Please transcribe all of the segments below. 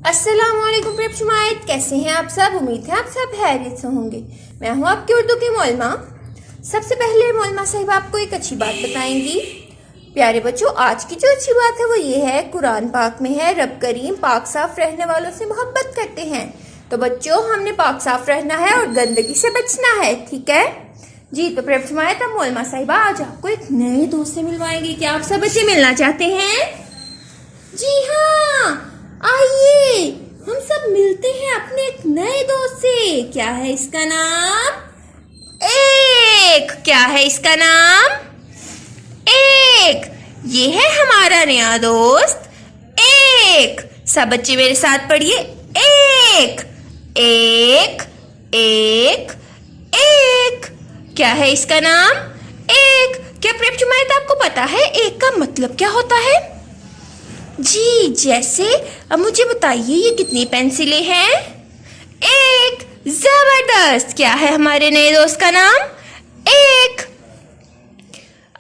अस्सलामुअलैकुम प्रेक्षमायत, कैसे हैं आप सब। उम्मीद है आप सब खैरियत से होंगे। मैं हूं आपकी उर्दू की मोलमा। सबसे पहले मोलमा साहिबा आपको एक अच्छी बात बताएंगी। प्यारे बच्चों, आज की जो अच्छी बात है वो ये है, कुरान पाक में है रब करीम पाक साफ रहने वालों से मोहब्बत करते हैं। तो बच्चों, हमने पाक साफ रहना है और गंदगी से बचना है, ठीक है जी। तो प्रेक्षमायत, अब मोलमा साहिबा आज आपको एक नए दोस्त से मिलवाएंगे। क्या आप सब बच्चे मिलना चाहते हैं? जी हाँ, आइए हम सब मिलते हैं अपने एक नए दोस्त से। क्या है इसका नाम? एक। क्या है इसका नाम? एक। ये है हमारा नया दोस्त एक। सब बच्चे मेरे साथ पढ़िए, एक एक एक एक। क्या है इसका नाम? एक। क्या प्रेक्षमायत आपको पता है एक का मतलब क्या होता है? जी, जैसे अब मुझे बताइए ये कितनी पेंसिलें हैं? एक। जबरदस्त। क्या है हमारे नए दोस्त का नाम? एक।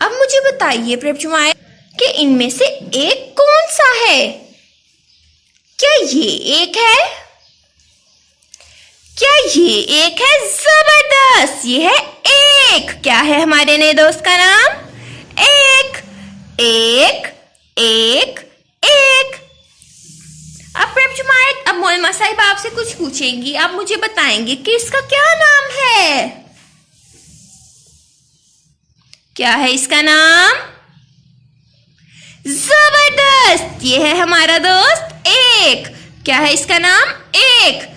अब मुझे बताइए प्रेक्षमायत कि इनमें से एक कौन सा है? क्या ये एक है? क्या ये एक है? जबरदस्त, ये है एक। क्या है हमारे नए दोस्त का नाम? एक एक एक एक। अब प्रेक्षमायत, अब मोलमा साहिबा आपसे कुछ पूछेंगी, आप मुझे बताएंगे कि इसका क्या नाम है। क्या है इसका नाम? जबरदस्त, ये है हमारा दोस्त एक। क्या है इसका नाम? एक।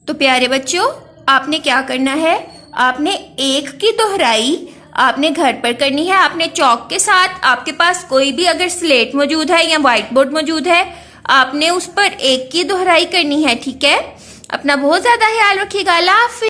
तो प्यारे बच्चों, आपने क्या करना है, आपने एक की दोहराई आपने घर पर करनी है। आपने चौक के साथ, आपके पास कोई भी अगर स्लेट मौजूद है या व्हाइट बोर्ड मौजूद है, आपने उस पर एक की दोहराई करनी है, ठीक है। अपना बहुत ज्यादा ख्याल रखिएगा। अल्लाह हाफिज।